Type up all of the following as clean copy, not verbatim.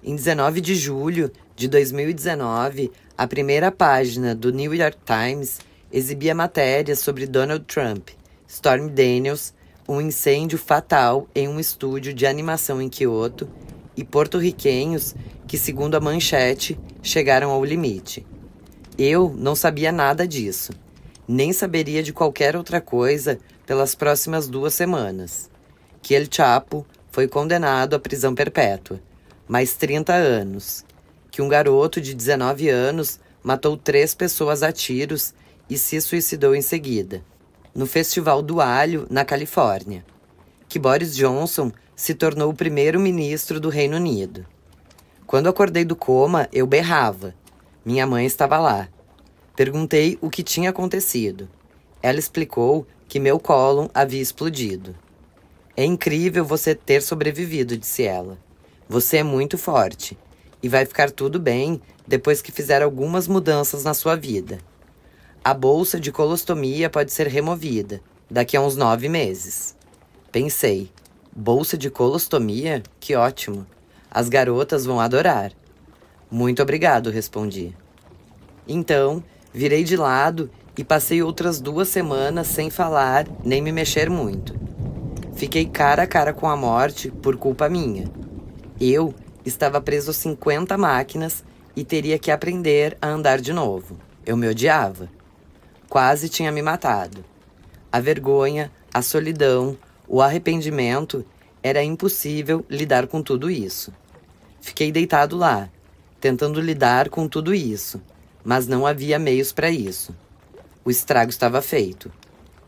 Em 19 de julho de 2019, a primeira página do New York Times exibia matérias sobre Donald Trump, Stormy Daniels, um incêndio fatal em um estúdio de animação em Kyoto e porto-riquenhos que, segundo a manchete, chegaram ao limite. Eu não sabia nada disso, nem saberia de qualquer outra coisa pelas próximas 2 semanas. Que El Chapo foi condenado à prisão perpétua, mais 30 anos. Que um garoto de 19 anos matou 3 pessoas a tiros e se suicidou em seguida, no Festival do Alho, na Califórnia. Que Boris Johnson se tornou o primeiro-ministro do Reino Unido. Quando acordei do coma, eu berrava. Minha mãe estava lá. Perguntei o que tinha acontecido. Ela explicou que meu cólon havia explodido. É incrível você ter sobrevivido, disse ela. Você é muito forte. E vai ficar tudo bem depois que fizer algumas mudanças na sua vida. A bolsa de colostomia pode ser removida daqui a uns 9 meses. Pensei, bolsa de colostomia? Que ótimo. As garotas vão adorar. Muito obrigado, respondi. Então, virei de lado e passei outras 2 semanas sem falar nem me mexer muito. Fiquei cara a cara com a morte por culpa minha. Eu estava preso a 50 máquinas e teria que aprender a andar de novo. Eu me odiava. Quase tinha me matado. A vergonha, a solidão, o arrependimento, era impossível lidar com tudo isso. Fiquei deitado lá, tentando lidar com tudo isso, mas não havia meios para isso. O estrago estava feito.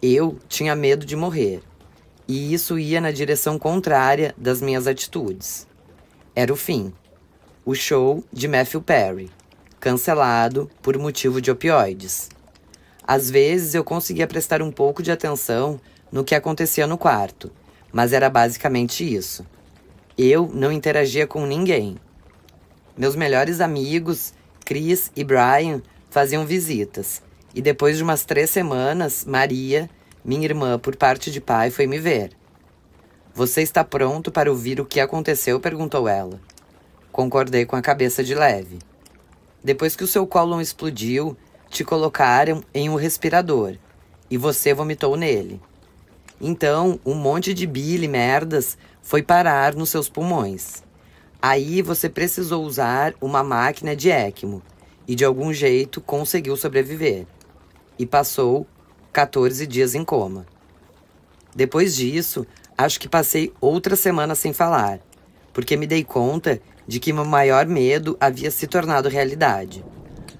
Eu tinha medo de morrer, e isso ia na direção contrária das minhas atitudes. Era o fim. O show de Matthew Perry, cancelado por motivo de opioides. Às vezes eu conseguia prestar um pouco de atenção no que acontecia no quarto, mas era basicamente isso. Eu não interagia com ninguém. Meus melhores amigos, Chris e Brian, faziam visitas, e depois de umas 3 semanas, Maria, minha irmã por parte de pai, foi me ver. Você está pronto para ouvir o que aconteceu? Perguntou ela. Concordei com a cabeça de leve. Depois que o seu cólon explodiu, te colocaram em um respirador e você vomitou nele. Então, um monte de bile e merdas foi parar nos seus pulmões. Aí você precisou usar uma máquina de ECMO e de algum jeito conseguiu sobreviver. E passou 14 dias em coma. Depois disso, acho que passei outra semana sem falar, porque me dei conta de que meu maior medo havia se tornado realidade.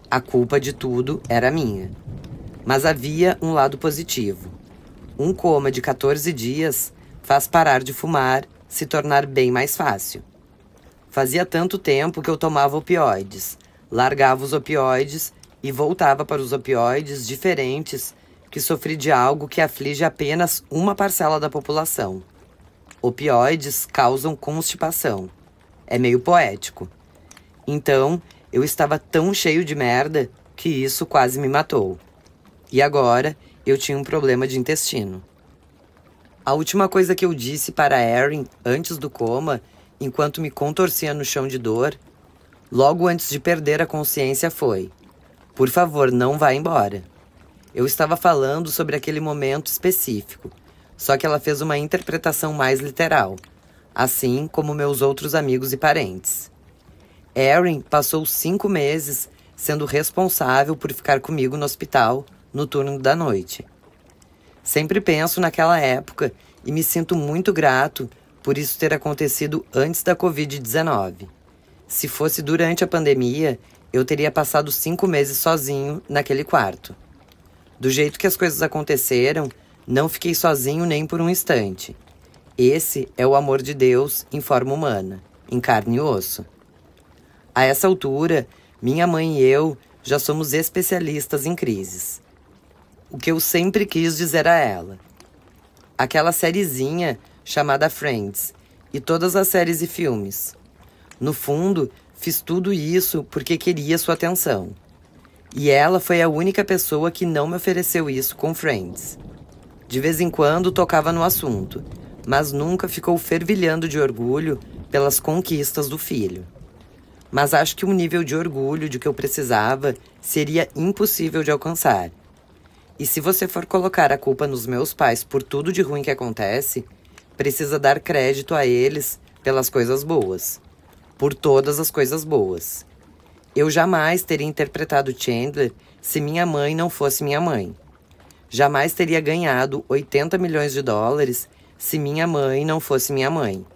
A culpa de tudo era minha. Mas havia um lado positivo. Um coma de 14 dias faz parar de fumar se tornar bem mais fácil. Fazia tanto tempo que eu tomava opioides, largava os opioides e voltava para os opioides diferentes que sofri de algo que aflige apenas uma parcela da população. Opioides causam constipação. É meio poético. Então, eu estava tão cheio de merda que isso quase me matou. E agora, eu tinha um problema de intestino. A última coisa que eu disse para Erin antes do coma, enquanto me contorcia no chão de dor, logo antes de perder a consciência foi: por favor, não vá embora. Eu estava falando sobre aquele momento específico, só que ela fez uma interpretação mais literal, assim como meus outros amigos e parentes. Erin passou 5 meses sendo responsável por ficar comigo no hospital no turno da noite. Sempre penso naquela época e me sinto muito grato por isso ter acontecido antes da Covid-19. Se fosse durante a pandemia, eu teria passado 5 meses sozinho naquele quarto. Do jeito que as coisas aconteceram, não fiquei sozinho nem por um instante. Esse é o amor de Deus em forma humana, em carne e osso. A essa altura, minha mãe e eu já somos especialistas em crises. O que eu sempre quis dizer a ela. Aquela sériezinha chamada Friends e todas as séries e filmes. No fundo, fiz tudo isso porque queria sua atenção. E ela foi a única pessoa que não me ofereceu isso com Friends. De vez em quando tocava no assunto, mas nunca ficou fervilhando de orgulho pelas conquistas do filho. Mas acho que um nível de orgulho de que eu precisava seria impossível de alcançar. E se você for colocar a culpa nos meus pais por tudo de ruim que acontece, precisa dar crédito a eles pelas coisas boas. Por todas as coisas boas. Eu jamais teria interpretado Chandler se minha mãe não fosse minha mãe. Jamais teria ganhado 80 milhões de dólares se minha mãe não fosse minha mãe.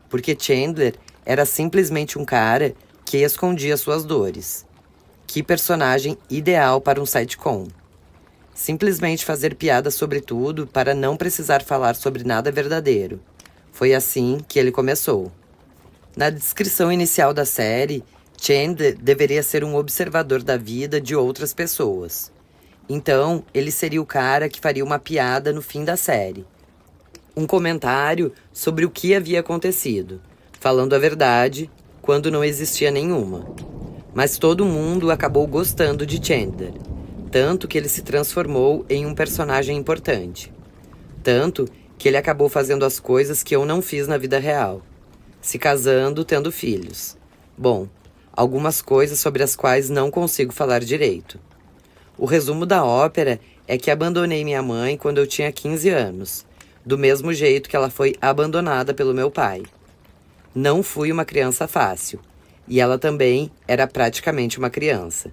Porque Chandler era simplesmente um cara que escondia suas dores. Que personagem ideal para um sitcom. Simplesmente fazer piada sobre tudo para não precisar falar sobre nada verdadeiro. Foi assim que ele começou. Na descrição inicial da série, Chandler deveria ser um observador da vida de outras pessoas. Então, ele seria o cara que faria uma piada no fim da série. Um comentário sobre o que havia acontecido, falando a verdade, quando não existia nenhuma. Mas todo mundo acabou gostando de Chandler, tanto que ele se transformou em um personagem importante. Tanto que ele acabou fazendo as coisas que eu não fiz na vida real. Se casando, tendo filhos. Bom, algumas coisas sobre as quais não consigo falar direito. O resumo da ópera é que abandonei minha mãe quando eu tinha 15 anos, do mesmo jeito que ela foi abandonada pelo meu pai. Não fui uma criança fácil, e ela também era praticamente uma criança.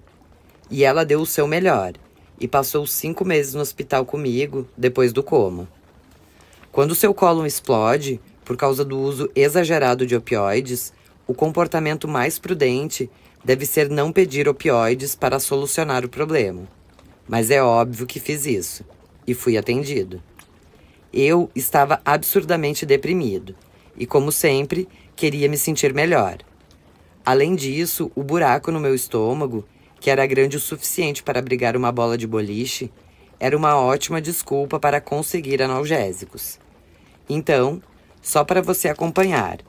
E ela deu o seu melhor, e passou 5 meses no hospital comigo, depois do coma. Quando seu cólon explode, por causa do uso exagerado de opioides, o comportamento mais prudente deve ser não pedir opioides para solucionar o problema. Mas é óbvio que fiz isso, e fui atendido. Eu estava absurdamente deprimido, e como sempre, queria me sentir melhor. Além disso, o buraco no meu estômago, que era grande o suficiente para abrigar uma bola de boliche, era uma ótima desculpa para conseguir analgésicos. Então, só para você acompanhar,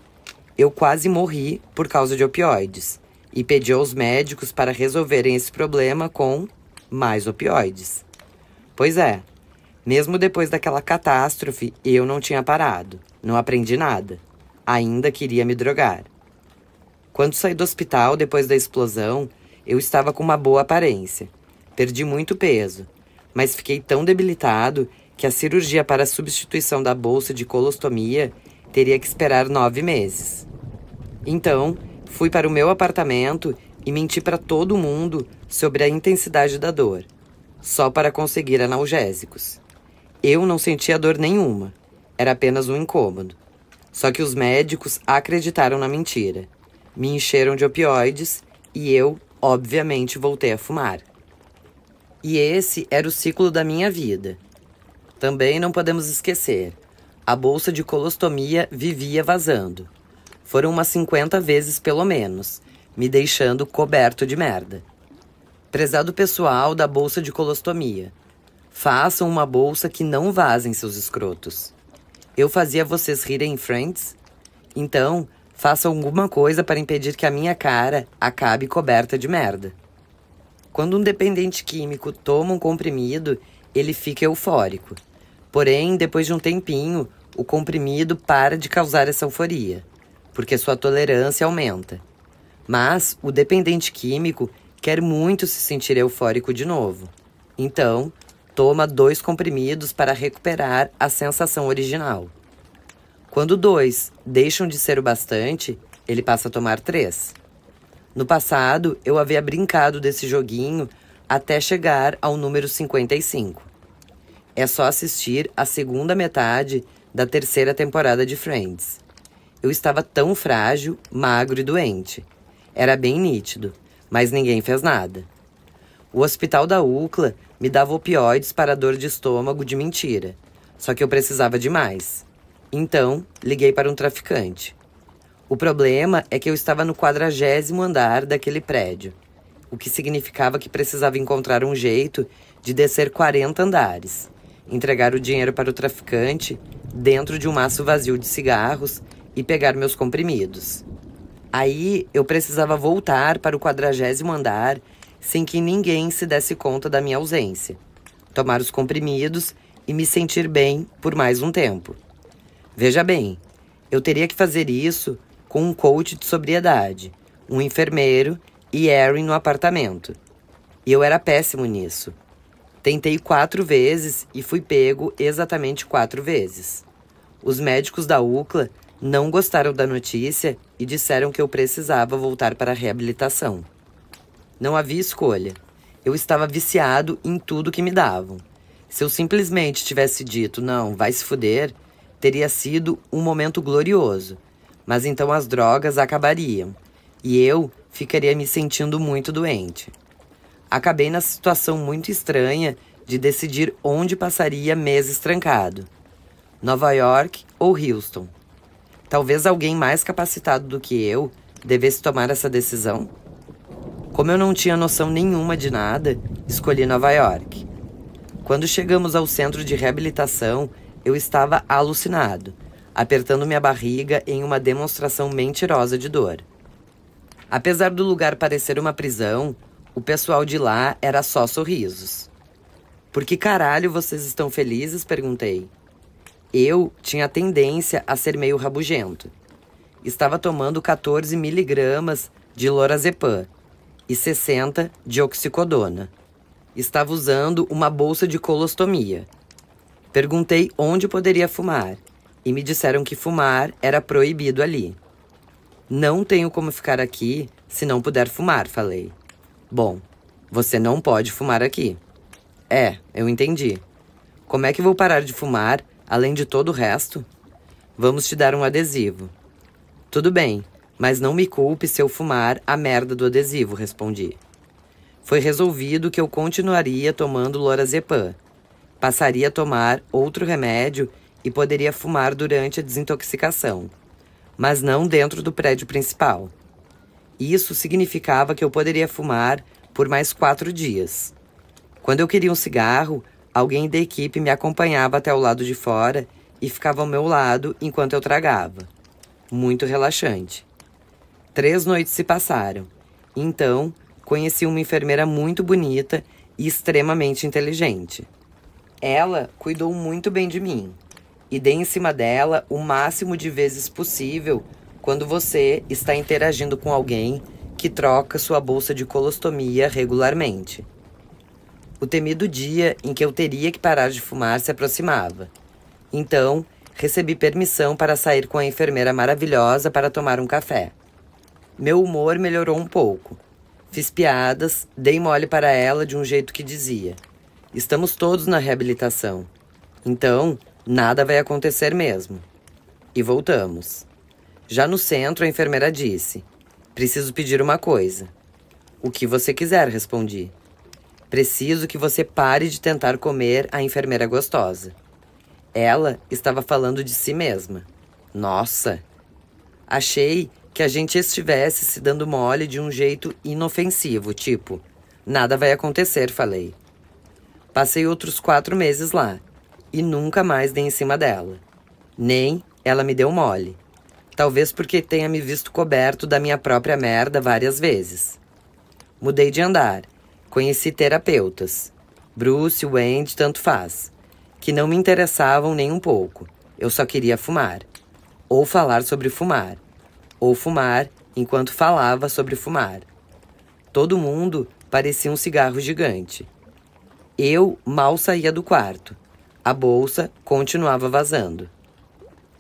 eu quase morri por causa de opioides e pedi aos médicos para resolverem esse problema com mais opioides. Pois é, mesmo depois daquela catástrofe, eu não tinha parado, não aprendi nada, ainda queria me drogar. Quando saí do hospital depois da explosão, eu estava com uma boa aparência, perdi muito peso, mas fiquei tão debilitado que a cirurgia para a substituição da bolsa de colostomia teria que esperar 9 meses. Então, fui para o meu apartamento e menti para todo mundo sobre a intensidade da dor, só para conseguir analgésicos. Eu não sentia dor nenhuma, era apenas um incômodo. Só que os médicos acreditaram na mentira, me encheram de opioides e eu, obviamente, voltei a fumar. E esse era o ciclo da minha vida. Também não podemos esquecer, a bolsa de colostomia vivia vazando. Foram umas 50 vezes pelo menos, me deixando coberto de merda. Prezado pessoal da bolsa de colostomia, façam uma bolsa que não vazem seus escrotos. Eu fazia vocês rirem em Friends? Então, façam alguma coisa para impedir que a minha cara acabe coberta de merda. Quando um dependente químico toma um comprimido, ele fica eufórico. Porém, depois de um tempinho, o comprimido para de causar essa euforia, porque sua tolerância aumenta. Mas o dependente químico quer muito se sentir eufórico de novo. Então, toma 2 comprimidos para recuperar a sensação original. Quando 2 deixam de ser o bastante, ele passa a tomar 3. No passado, eu havia brincado desse joguinho até chegar ao número 55. É só assistir a segunda metade da 3ª temporada de Friends. Eu estava tão frágil, magro e doente. Era bem nítido, mas ninguém fez nada. O hospital da UCLA me dava opioides para dor de estômago de mentira, só que eu precisava de mais. Então, liguei para um traficante. O problema é que eu estava no 40º andar daquele prédio, o que significava que precisava encontrar um jeito de descer 40 andares, entregar o dinheiro para o traficante dentro de um maço vazio de cigarros e pegar meus comprimidos. Aí eu precisava voltar para o 40º andar sem que ninguém se desse conta da minha ausência, tomar os comprimidos e me sentir bem por mais um tempo. Veja bem, eu teria que fazer isso com um coach de sobriedade, um enfermeiro e Erin no apartamento. E eu era péssimo nisso. Tentei 4 vezes e fui pego exatamente 4 vezes. Os médicos da UCLA não gostaram da notícia e disseram que eu precisava voltar para a reabilitação. Não havia escolha. Eu estava viciado em tudo que me davam. Se eu simplesmente tivesse dito, não, vai se fuder, teria sido um momento glorioso. Mas então as drogas acabariam e eu ficaria me sentindo muito doente. Acabei na situação muito estranha de decidir onde passaria meses trancado. Nova York ou Houston. Talvez alguém mais capacitado do que eu devesse tomar essa decisão. Como eu não tinha noção nenhuma de nada, escolhi Nova York. Quando chegamos ao centro de reabilitação, eu estava alucinado, apertando minha barriga em uma demonstração mentirosa de dor. Apesar do lugar parecer uma prisão, o pessoal de lá era só sorrisos. Por que caralho vocês estão felizes? Perguntei. Eu tinha tendência a ser meio rabugento. Estava tomando 14 miligramas de lorazepam e 60 de oxicodona. Estava usando uma bolsa de colostomia. Perguntei onde poderia fumar e me disseram que fumar era proibido ali. Não tenho como ficar aqui se não puder fumar, falei. Bom, você não pode fumar aqui. Eu entendi. Como é que vou parar de fumar, além de todo o resto? Vamos te dar um adesivo. Tudo bem, mas não me culpe se eu fumar a merda do adesivo, respondi. Foi resolvido que eu continuaria tomando lorazepam. Passaria a tomar outro remédio e poderia fumar durante a desintoxicação, mas não dentro do prédio principal. Isso significava que eu poderia fumar por mais 4 dias. Quando eu queria um cigarro, alguém da equipe me acompanhava até o lado de fora e ficava ao meu lado enquanto eu tragava. Muito relaxante. 3 noites se passaram. Então, conheci uma enfermeira muito bonita e extremamente inteligente. Ela cuidou muito bem de mim e dei em cima dela o máximo de vezes possível quando você está interagindo com alguém que troca sua bolsa de colostomia regularmente. O temido dia em que eu teria que parar de fumar se aproximava. Então, recebi permissão para sair com a enfermeira maravilhosa para tomar um café. Meu humor melhorou um pouco. Fiz piadas, dei mole para ela de um jeito que dizia: estamos todos na reabilitação. Então, nada vai acontecer mesmo. E voltamos. Já no centro, a enfermeira disse: preciso pedir uma coisa. O que você quiser, respondi. Preciso que você pare de tentar comer a enfermeira gostosa. Ela estava falando de si mesma. Nossa! Achei que a gente estivesse se dando mole de um jeito inofensivo, tipo, nada vai acontecer, falei. Passei outros 4 meses lá e nunca mais dei em cima dela. Nem ela me deu mole. Talvez porque tenha me visto coberto da minha própria merda várias vezes. Mudei de andar. Conheci terapeutas. Bruce, Wendy, tanto faz. Que não me interessavam nem um pouco. Eu só queria fumar. Ou falar sobre fumar. Ou fumar enquanto falava sobre fumar. Todo mundo parecia um cigarro gigante. Eu mal saía do quarto. A bolsa continuava vazando.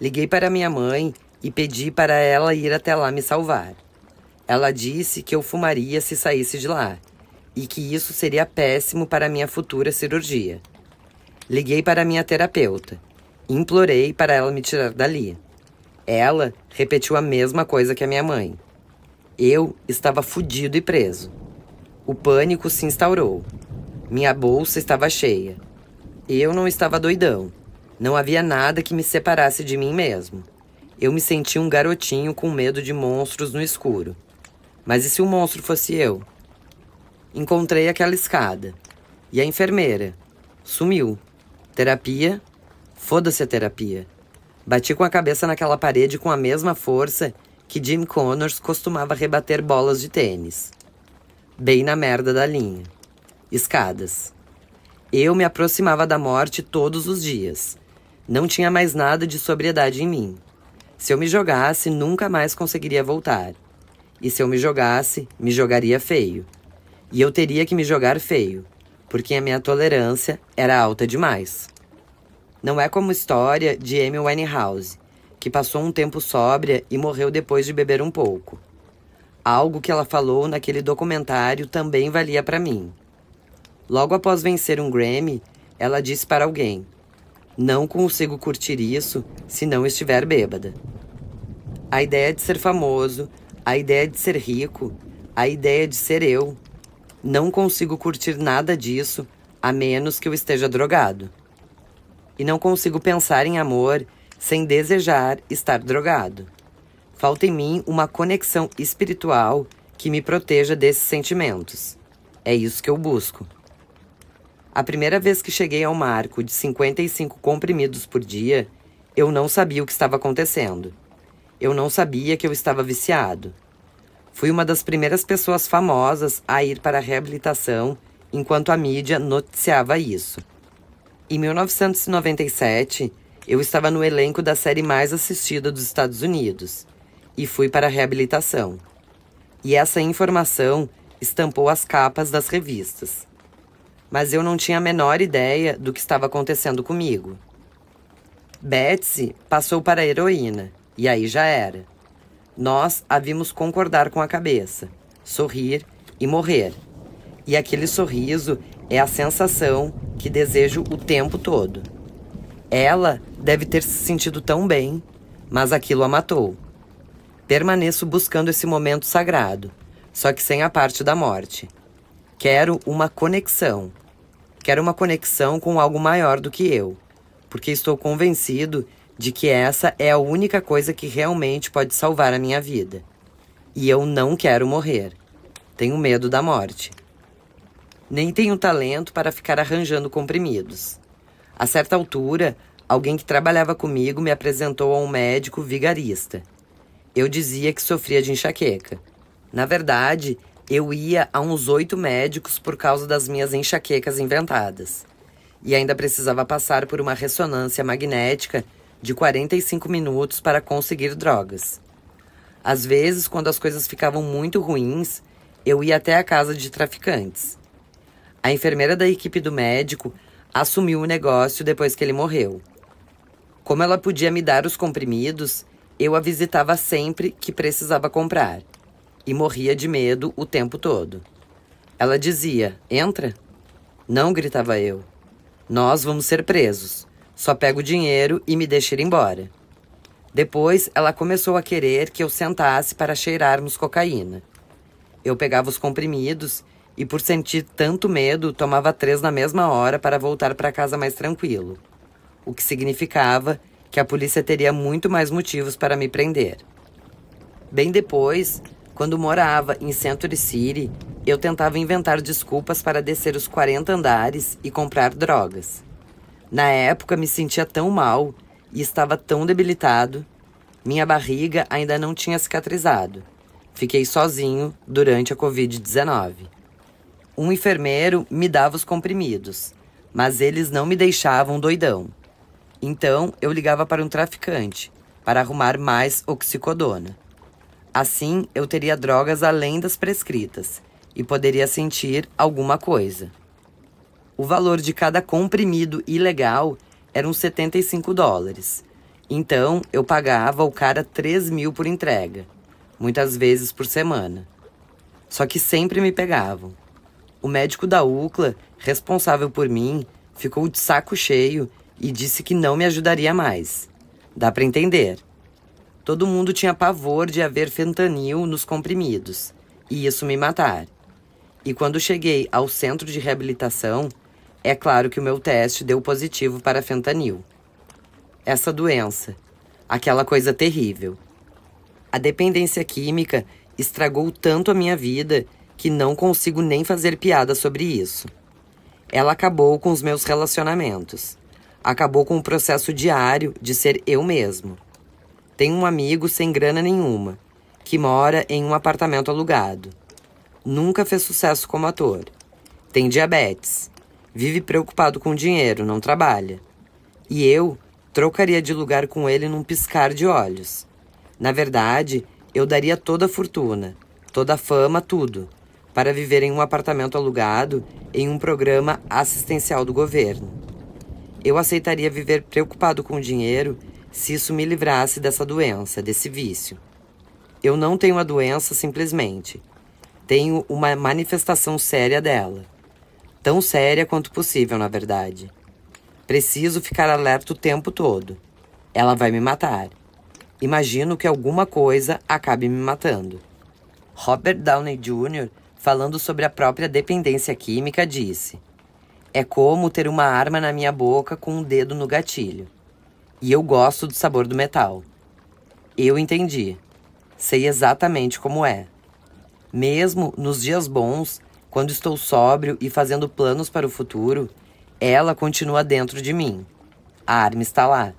Liguei para minha mãe e pedi para ela ir até lá me salvar. Ela disse que eu fumaria se saísse de lá e que isso seria péssimo para minha futura cirurgia. Liguei para minha terapeuta. Implorei para ela me tirar dali. Ela repetiu a mesma coisa que a minha mãe. Eu estava fudido e preso. O pânico se instaurou. Minha bolsa estava cheia. Eu não estava doidão. Não havia nada que me separasse de mim mesmo. Eu me sentia um garotinho com medo de monstros no escuro. Mas e se o monstro fosse eu? Encontrei aquela escada. E a enfermeira? Sumiu. Terapia? Foda-se a terapia. Bati com a cabeça naquela parede com a mesma força que Jim Connors costumava rebater bolas de tênis. Bem na merda da linha. Escadas. Eu me aproximava da morte todos os dias. Não tinha mais nada de sobriedade em mim. Se eu me jogasse, nunca mais conseguiria voltar. E se eu me jogasse, me jogaria feio. E eu teria que me jogar feio, porque a minha tolerância era alta demais. Não é como a história de Amy Winehouse, que passou um tempo sóbria e morreu depois de beber um pouco. Algo que ela falou naquele documentário também valia para mim. Logo após vencer um Grammy, ela disse para alguém: "Não consigo curtir isso se não estiver bêbada." A ideia de ser famoso, a ideia de ser rico, a ideia de ser eu. Não consigo curtir nada disso a menos que eu esteja drogado. E não consigo pensar em amor sem desejar estar drogado. Falta em mim uma conexão espiritual que me proteja desses sentimentos. É isso que eu busco. A primeira vez que cheguei ao marco de 55 comprimidos por dia, eu não sabia o que estava acontecendo. Eu não sabia que eu estava viciado. Fui uma das primeiras pessoas famosas a ir para a reabilitação enquanto a mídia noticiava isso. Em 1997, eu estava no elenco da série mais assistida dos Estados Unidos e fui para a reabilitação. E essa informação estampou as capas das revistas. Mas eu não tinha a menor ideia do que estava acontecendo comigo. Betsy passou para a heroína, e aí já era. Nós havíamos concordar com a cabeça, sorrir e morrer. E aquele sorriso é a sensação que desejo o tempo todo. Ela deve ter se sentido tão bem, mas aquilo a matou. Permaneço buscando esse momento sagrado, só que sem a parte da morte. Quero uma conexão. Quero uma conexão com algo maior do que eu, porque estou convencido de que essa é a única coisa que realmente pode salvar a minha vida. E eu não quero morrer. Tenho medo da morte. Nem tenho talento para ficar arranjando comprimidos. A certa altura, alguém que trabalhava comigo me apresentou a um médico vigarista. Eu dizia que sofria de enxaqueca. Na verdade, eu ia a uns 8 médicos por causa das minhas enxaquecas inventadas. E ainda precisava passar por uma ressonância magnética de 45 minutos para conseguir drogas. Às vezes, quando as coisas ficavam muito ruins, eu ia até a casa de traficantes. A enfermeira da equipe do médico assumiu o negócio depois que ele morreu. Como ela podia me dar os comprimidos, eu a visitava sempre que precisava comprar. E morria de medo o tempo todo. Ela dizia: "Entra." "Não", gritava eu. "Nós vamos ser presos. Só pego o dinheiro e me deixa ir embora." Depois, ela começou a querer que eu sentasse para cheirarmos cocaína. Eu pegava os comprimidos e, por sentir tanto medo, tomava 3 na mesma hora para voltar para casa mais tranquilo. O que significava que a polícia teria muito mais motivos para me prender. Bem depois, quando morava em Century City, eu tentava inventar desculpas para descer os 40 andares e comprar drogas. Na época, me sentia tão mal e estava tão debilitado. Minha barriga ainda não tinha cicatrizado. Fiquei sozinho durante a Covid-19. Um enfermeiro me dava os comprimidos, mas eles não me deixavam doidão. Então, eu ligava para um traficante para arrumar mais oxicodona. Assim, eu teria drogas além das prescritas e poderia sentir alguma coisa. O valor de cada comprimido ilegal eram $75. Então, eu pagava ao cara 3.000 por entrega, muitas vezes por semana. Só que sempre me pegavam. O médico da UCLA, responsável por mim, ficou de saco cheio e disse que não me ajudaria mais. Dá para entender. Todo mundo tinha pavor de haver fentanil nos comprimidos, e isso me matar. E quando cheguei ao centro de reabilitação, é claro que o meu teste deu positivo para fentanil. Essa doença, aquela coisa terrível. A dependência química estragou tanto a minha vida que não consigo nem fazer piada sobre isso. Ela acabou com os meus relacionamentos. Acabou com o processo diário de ser eu mesmo. Tenho um amigo sem grana nenhuma, que mora em um apartamento alugado. Nunca fez sucesso como ator. Tem diabetes. Vive preocupado com dinheiro, não trabalha. E eu trocaria de lugar com ele num piscar de olhos. Na verdade, eu daria toda a fortuna, toda a fama, tudo, para viver em um apartamento alugado em um programa assistencial do governo. Eu aceitaria viver preocupado com o dinheiro se isso me livrasse dessa doença, desse vício. Eu não tenho a doença simplesmente. Tenho uma manifestação séria dela. Tão séria quanto possível, na verdade. Preciso ficar alerta o tempo todo. Ela vai me matar. Imagino que alguma coisa acabe me matando. Robert Downey Jr., falando sobre a própria dependência química, disse: é como ter uma arma na minha boca com um dedo no gatilho. E eu gosto do sabor do metal. Eu entendi. Sei exatamente como é. Mesmo nos dias bons, quando estou sóbrio e fazendo planos para o futuro, ela continua dentro de mim. A arma está lá.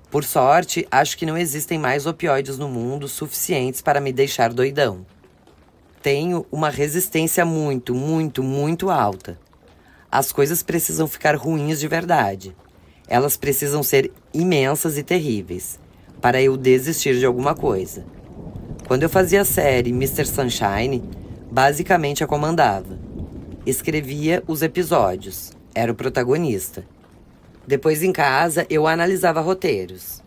Por sorte, acho que não existem mais opioides no mundo suficientes para me deixar doidão. Tenho uma resistência muito, muito, muito alta. As coisas precisam ficar ruins de verdade. Elas precisam ser imensas e terríveis, para eu desistir de alguma coisa. Quando eu fazia a série Mr. Sunshine, basicamente a comandava. Escrevia os episódios, era o protagonista. Depois em casa, eu analisava roteiros.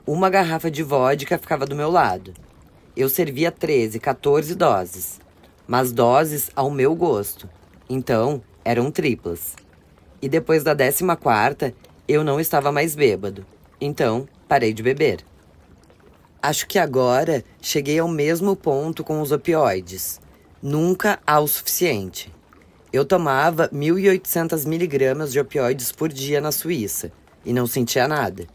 Uma garrafa de vodka ficava do meu lado. Eu servia 13, 14 doses, mas doses ao meu gosto. Então, eram triplas. E depois da 14ª, eu não estava mais bêbado. Então, parei de beber. Acho que agora cheguei ao mesmo ponto com os opioides. Nunca há o suficiente. Eu tomava 1.800 miligramas de opioides por dia na Suíça e não sentia nada.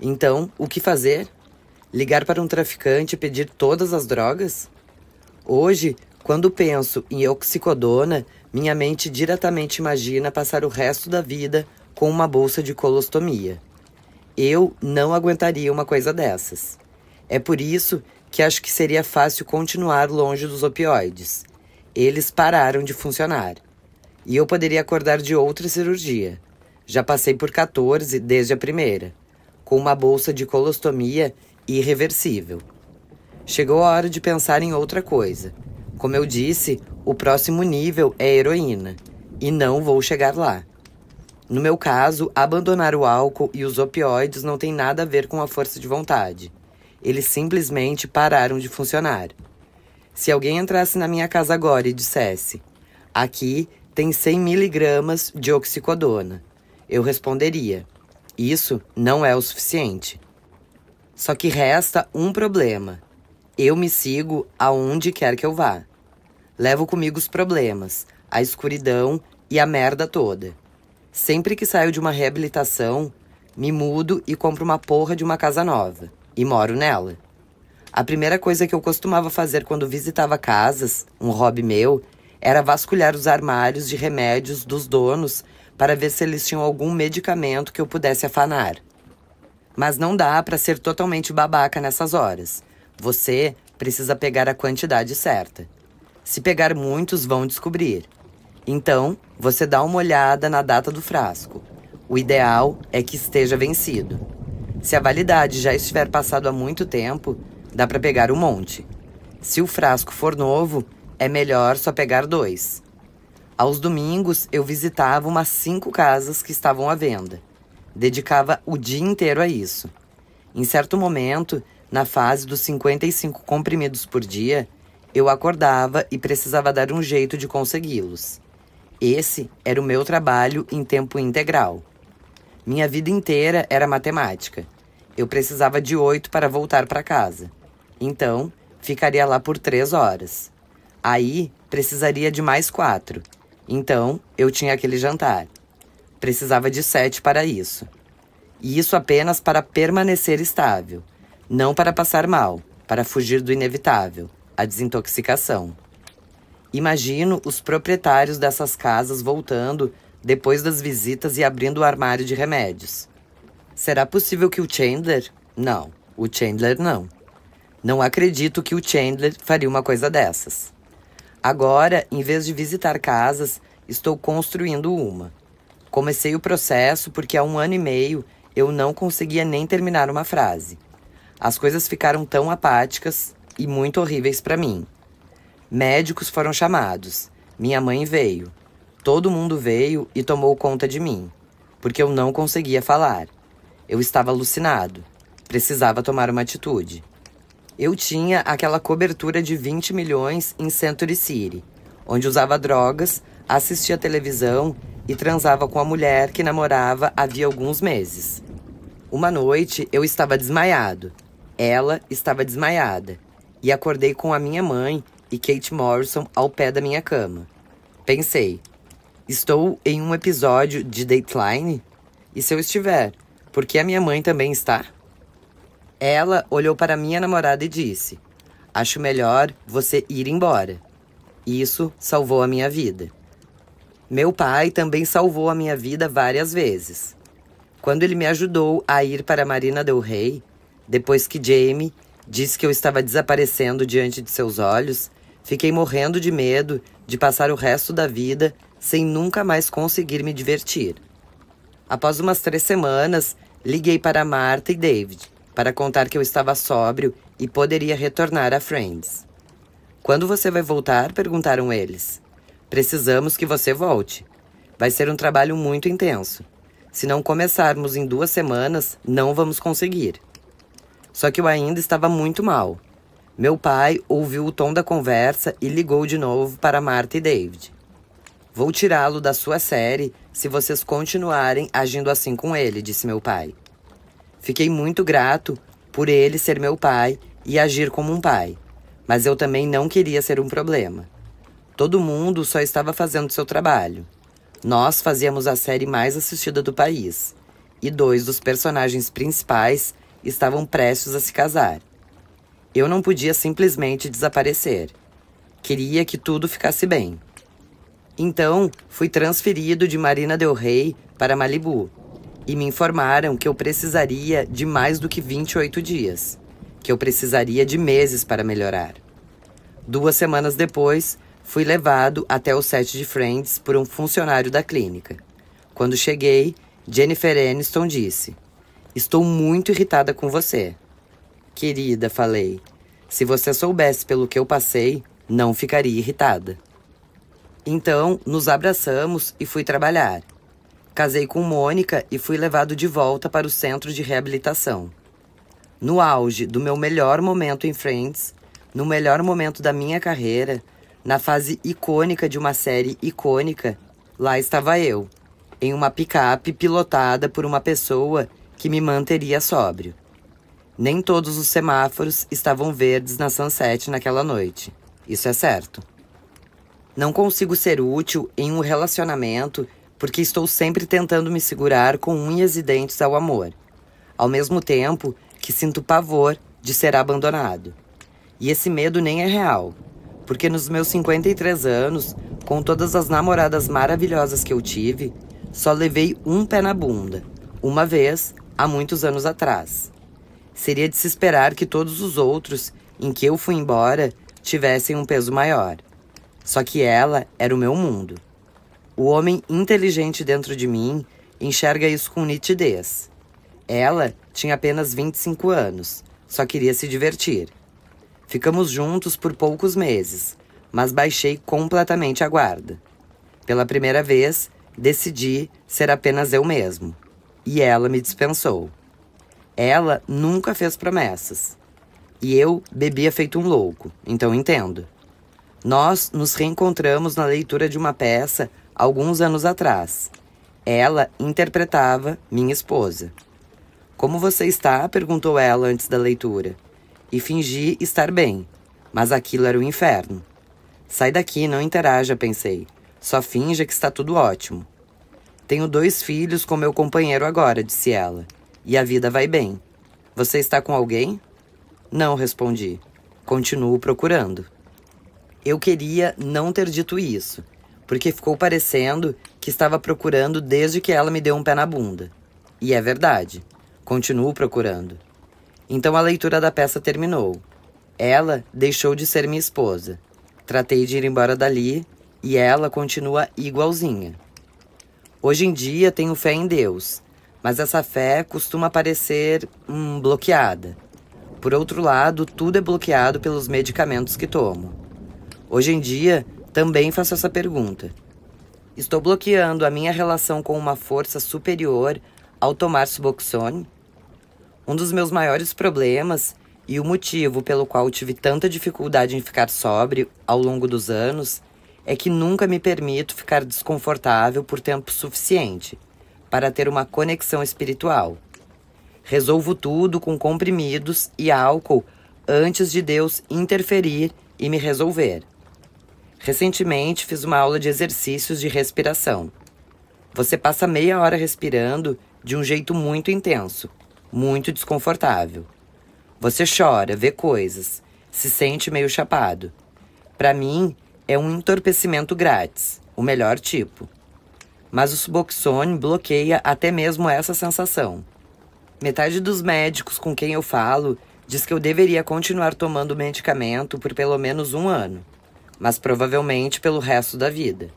Então, o que fazer? Ligar para um traficante e pedir todas as drogas? Hoje, quando penso em oxicodona, minha mente diretamente imagina passar o resto da vida com uma bolsa de colostomia. Eu não aguentaria uma coisa dessas. É por isso que acho que seria fácil continuar longe dos opioides. Eles pararam de funcionar. E eu poderia acordar de outra cirurgia. Já passei por 14 desde a primeira, com uma bolsa de colostomia irreversível. Chegou a hora de pensar em outra coisa. Como eu disse, o próximo nível é heroína, e não vou chegar lá. No meu caso, abandonar o álcool e os opioides não tem nada a ver com a força de vontade. Eles simplesmente pararam de funcionar. Se alguém entrasse na minha casa agora e dissesse: aqui tem 100 miligramas de oxicodona, eu responderia: isso não é o suficiente. Só que resta um problema. Eu me sigo aonde quer que eu vá. Levo comigo os problemas, a escuridão e a merda toda. Sempre que saio de uma reabilitação, me mudo e compro uma porra de uma casa nova. E moro nela. A primeira coisa que eu costumava fazer quando visitava casas, um hobby meu, era vasculhar os armários de remédios dos donos para ver se eles tinham algum medicamento que eu pudesse afanar. Mas não dá para ser totalmente babaca nessas horas. Você precisa pegar a quantidade certa. Se pegar muitos, vão descobrir. Então, você dá uma olhada na data do frasco. O ideal é que esteja vencido. Se a validade já estiver passado há muito tempo, dá para pegar um monte. Se o frasco for novo, é melhor só pegar 2. Aos domingos, eu visitava umas 5 casas que estavam à venda. Dedicava o dia inteiro a isso. Em certo momento, na fase dos 55 comprimidos por dia, eu acordava e precisava dar um jeito de consegui-los. Esse era o meu trabalho em tempo integral. Minha vida inteira era matemática. Eu precisava de 8 para voltar para casa. Então, ficaria lá por 3 horas. Aí, precisaria de mais 4. Então, eu tinha aquele jantar. Precisava de 7 para isso. E isso apenas para permanecer estável. Não para passar mal, para fugir do inevitável, a desintoxicação. Imagino os proprietários dessas casas voltando depois das visitas e abrindo o armário de remédios. Será possível que o Chandler... Não, o Chandler não. Não acredito que o Chandler faria uma coisa dessas. Agora, em vez de visitar casas, estou construindo uma. Comecei o processo porque há 1 ano e meio eu não conseguia nem terminar uma frase. As coisas ficaram tão apáticas e muito horríveis para mim. Médicos foram chamados. Minha mãe veio. Todo mundo veio e tomou conta de mim, porque eu não conseguia falar. Eu estava alucinado. Precisava tomar uma atitude. Eu tinha aquela cobertura de 20 milhões em Century City, onde usava drogas, assistia televisão e transava com a mulher que namorava havia alguns meses. Uma noite eu estava desmaiado. Ela estava desmaiada. E acordei com a minha mãe e Kate Morrison ao pé da minha cama. Pensei, estou em um episódio de Dateline? E se eu estiver, por que a minha mãe também está? Ela olhou para minha namorada e disse, acho melhor você ir embora. Isso salvou a minha vida. Meu pai também salvou a minha vida várias vezes. Quando ele me ajudou a ir para Marina del Rey, depois que Jamie disse que eu estava desaparecendo diante de seus olhos, fiquei morrendo de medo de passar o resto da vida sem nunca mais conseguir me divertir. Após umas 3 semanas, liguei para Martha e David para contar que eu estava sóbrio e poderia retornar a Friends. Quando você vai voltar? Perguntaram eles. Precisamos que você volte. Vai ser um trabalho muito intenso. Se não começarmos em 2 semanas, não vamos conseguir. Só que eu ainda estava muito mal. Meu pai ouviu o tom da conversa e ligou de novo para Martha e David. Vou tirá-lo da sua série se vocês continuarem agindo assim com ele, disse meu pai. Fiquei muito grato por ele ser meu pai e agir como um pai, mas eu também não queria ser um problema. Todo mundo só estava fazendo seu trabalho. Nós fazíamos a série mais assistida do país, e 2 dos personagens principais estavam prestes a se casar. Eu não podia simplesmente desaparecer. Queria que tudo ficasse bem. Então, fui transferido de Marina del Rey para Malibu, e me informaram que eu precisaria de mais do que 28 dias, que eu precisaria de meses para melhorar. 2 semanas depois, fui levado até o set de Friends por um funcionário da clínica. Quando cheguei, Jennifer Aniston disse, estou muito irritada com você. Querida, falei, se você soubesse pelo que eu passei, não ficaria irritada. Então, nos abraçamos e fui trabalhar. Casei com Mônica e fui levado de volta para o centro de reabilitação. No auge do meu melhor momento em Friends, no melhor momento da minha carreira, na fase icônica de uma série icônica, lá estava eu, em uma picape pilotada por uma pessoa que me manteria sóbrio. Nem todos os semáforos estavam verdes na Sunset naquela noite. Isso é certo. Não consigo ser útil em um relacionamento porque estou sempre tentando me segurar com unhas e dentes ao amor, ao mesmo tempo que sinto pavor de ser abandonado. E esse medo nem é real, porque nos meus 53 anos, com todas as namoradas maravilhosas que eu tive, só levei um pé na bunda, uma vez, há muitos anos atrás. Seria de se esperar que todos os outros, em que eu fui embora, tivessem um peso maior. Só que ela era o meu mundo. O homem inteligente dentro de mim enxerga isso com nitidez. Ela tinha apenas 25 anos, só queria se divertir. Ficamos juntos por poucos meses, mas baixei completamente a guarda. Pela primeira vez, decidi ser apenas eu mesmo. E ela me dispensou. Ela nunca fez promessas. E eu bebia feito um louco, então entendo. Nós nos reencontramos na leitura de uma peça alguns anos atrás. Ela interpretava minha esposa. Como você está? Perguntou ela antes da leitura. E fingi estar bem, mas aquilo era o inferno. Sai daqui, não interaja, pensei. Só finja que está tudo ótimo. Tenho 2 filhos com meu companheiro agora, disse ela. E a vida vai bem. Você está com alguém? Não, respondi. Continuo procurando. Eu queria não ter dito isso, porque ficou parecendo que estava procurando desde que ela me deu um pé na bunda. E é verdade. Continuo procurando. Então a leitura da peça terminou. Ela deixou de ser minha esposa. Tratei de ir embora dali e ela continua igualzinha. Hoje em dia tenho fé em Deus, mas essa fé costuma parecer bloqueada. Por outro lado, tudo é bloqueado pelos medicamentos que tomo. Hoje em dia, também faço essa pergunta. Estou bloqueando a minha relação com uma força superior ao tomar Suboxone? Um dos meus maiores problemas e o motivo pelo qual tive tanta dificuldade em ficar sóbrio ao longo dos anos é que nunca me permito ficar desconfortável por tempo suficiente para ter uma conexão espiritual. Resolvo tudo com comprimidos e álcool antes de Deus interferir e me resolver. Recentemente fiz uma aula de exercícios de respiração. Você passa meia hora respirando de um jeito muito intenso, muito desconfortável. Você chora, vê coisas, se sente meio chapado. Para mim, é um entorpecimento grátis, o melhor tipo. Mas o Suboxone bloqueia até mesmo essa sensação. Metade dos médicos com quem eu falo diz que eu deveria continuar tomando medicamento por pelo menos 1 ano, mas provavelmente pelo resto da vida.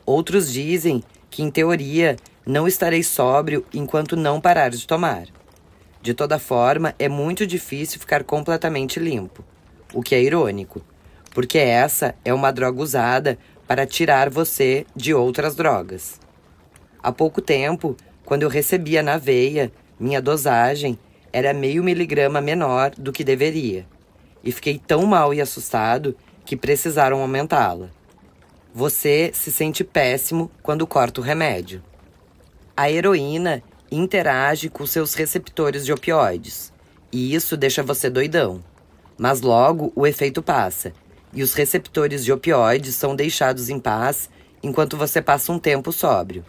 Outros dizem que, em teoria, não estarei sóbrio enquanto não parar de tomar. De toda forma, é muito difícil ficar completamente limpo, o que é irônico, porque essa é uma droga usada para tirar você de outras drogas. Há pouco tempo, quando eu recebia na veia, minha dosagem era meio miligrama menor do que deveria, e fiquei tão mal e assustado que precisaram aumentá-la. Você se sente péssimo quando corta o remédio. A heroína interage com seus receptores de opioides, e isso deixa você doidão. Mas logo o efeito passa, e os receptores de opioides são deixados em paz enquanto você passa um tempo sóbrio.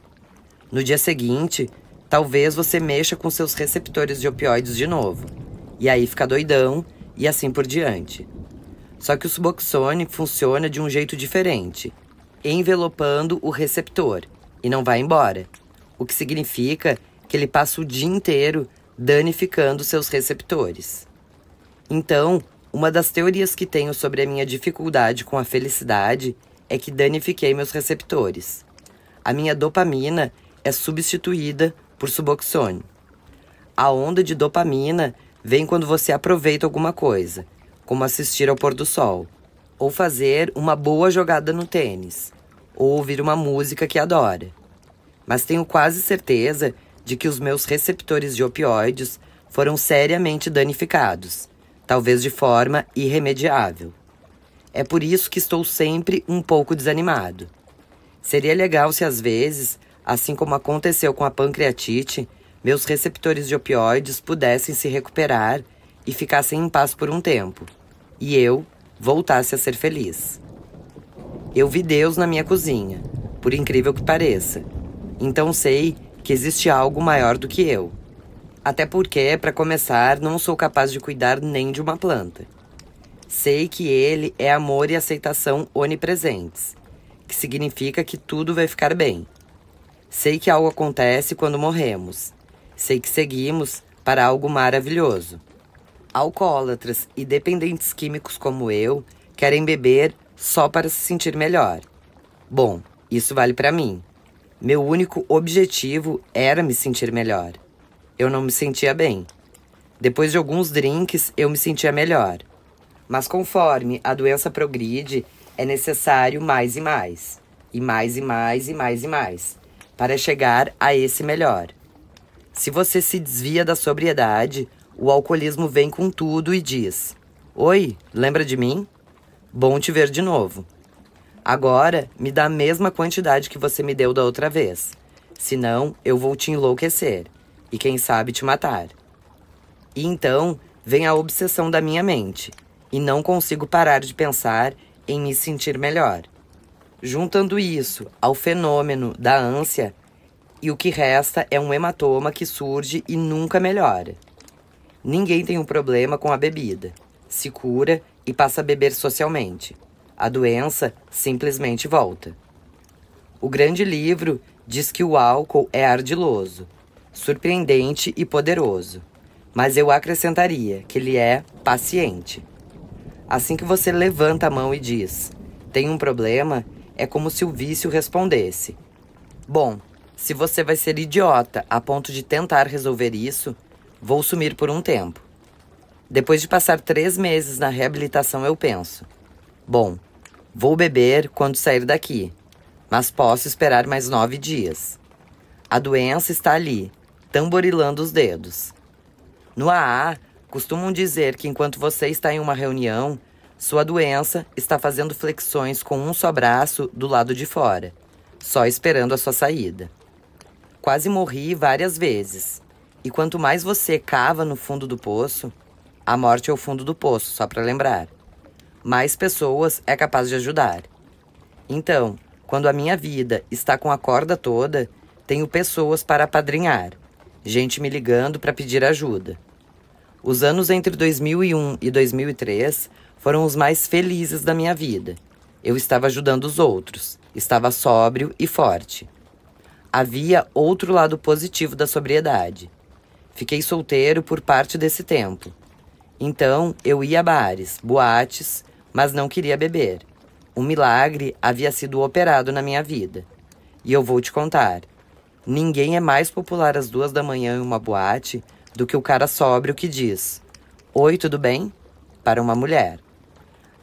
No dia seguinte, talvez você mexa com seus receptores de opioides de novo, e aí fica doidão, e assim por diante. Só que o Suboxone funciona de um jeito diferente, envelopando o receptor, e não vai embora, o que significa que ele passa o dia inteiro danificando seus receptores. Então, uma das teorias que tenho sobre a minha dificuldade com a felicidade é que danifiquei meus receptores. A minha dopamina é substituída por Suboxone. A onda de dopamina vem quando você aproveita alguma coisa, como assistir ao pôr do sol, ou fazer uma boa jogada no tênis, ou ouvir uma música que adora. Mas tenho quase certeza de que os meus receptores de opioides foram seriamente danificados, talvez de forma irremediável. É por isso que estou sempre um pouco desanimado. Seria legal se às vezes, assim como aconteceu com a pancreatite, meus receptores de opioides pudessem se recuperar e ficassem em paz por um tempo, e eu voltasse a ser feliz. Eu vi Deus na minha cozinha, por incrível que pareça. Então sei que existe algo maior do que eu. Até porque, para começar, não sou capaz de cuidar nem de uma planta. Sei que ele é amor e aceitação onipresentes, que significa que tudo vai ficar bem. Sei que algo acontece quando morremos. Sei que seguimos para algo maravilhoso. Alcoólatras e dependentes químicos como eu querem beber só para se sentir melhor. Bom, isso vale para mim. Meu único objetivo era me sentir melhor. Eu não me sentia bem. Depois de alguns drinks, eu me sentia melhor. Mas conforme a doença progride, é necessário mais e mais. E mais e mais e mais e mais. Para chegar a esse melhor. Se você se desvia da sobriedade, o alcoolismo vem com tudo e diz: "Oi, lembra de mim? Bom te ver de novo. Agora, me dá a mesma quantidade que você me deu da outra vez. Senão, eu vou te enlouquecer. E quem sabe te matar." E então, vem a obsessão da minha mente. E não consigo parar de pensar em me sentir melhor. Juntando isso ao fenômeno da ânsia, e o que resta é um hematoma que surge e nunca melhora. Ninguém tem um problema com a bebida. Se cura e passa a beber socialmente. A doença simplesmente volta. O grande livro diz que o álcool é ardiloso, surpreendente e poderoso. Mas eu acrescentaria que ele é paciente. Assim que você levanta a mão e diz: "Tem um problema", é como se o vício respondesse: "Bom, se você vai ser idiota a ponto de tentar resolver isso, vou sumir por um tempo." Depois de passar 3 meses na reabilitação, eu penso: "Bom, Vou beber quando sair daqui, mas posso esperar mais 9 dias. A doença está ali, tamborilando os dedos. No AA, costumam dizer que enquanto você está em uma reunião, sua doença está fazendo flexões com um só braço do lado de fora, só esperando a sua saída. Quase morri várias vezes. E quanto mais você cava no fundo do poço, a morte é o fundo do poço, só para lembrar, mais pessoas é capaz de ajudar. Então, quando a minha vida está com a corda toda, tenho pessoas para apadrinhar, gente me ligando para pedir ajuda. Os anos entre 2001 e 2003 foram os mais felizes da minha vida. Eu estava ajudando os outros, estava sóbrio e forte. Havia outro lado positivo da sobriedade. Fiquei solteiro por parte desse tempo. Então, eu ia a bares, boates, mas não queria beber. Um milagre havia sido operado na minha vida. E eu vou te contar. Ninguém é mais popular às 2 da manhã em uma boate do que o cara sóbrio que diz: "Oi, tudo bem?" para uma mulher.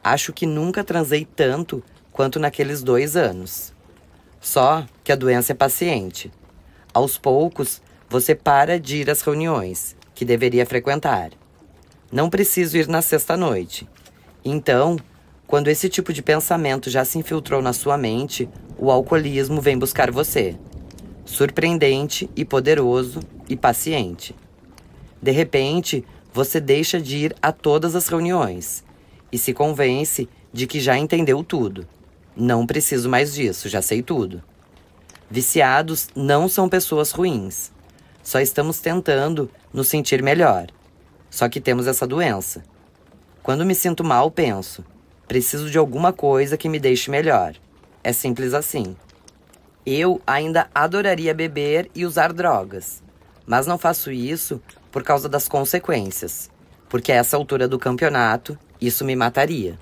Acho que nunca transei tanto quanto naqueles 2 anos. Só que a doença é paciente. Aos poucos, você para de ir às reuniões, que deveria frequentar. Não preciso ir na sexta-noite. Então, quando esse tipo de pensamento já se infiltrou na sua mente, o alcoolismo vem buscar você. Surpreendente e poderoso e paciente. De repente, você deixa de ir a todas as reuniões e se convence de que já entendeu tudo. Não preciso mais disso, já sei tudo. Viciados não são pessoas ruins. Só estamos tentando nos sentir melhor. Só que temos essa doença. Quando me sinto mal, penso: preciso de alguma coisa que me deixe melhor. É simples assim. Eu ainda adoraria beber e usar drogas, mas não faço isso por causa das consequências, porque a essa altura do campeonato, isso me mataria.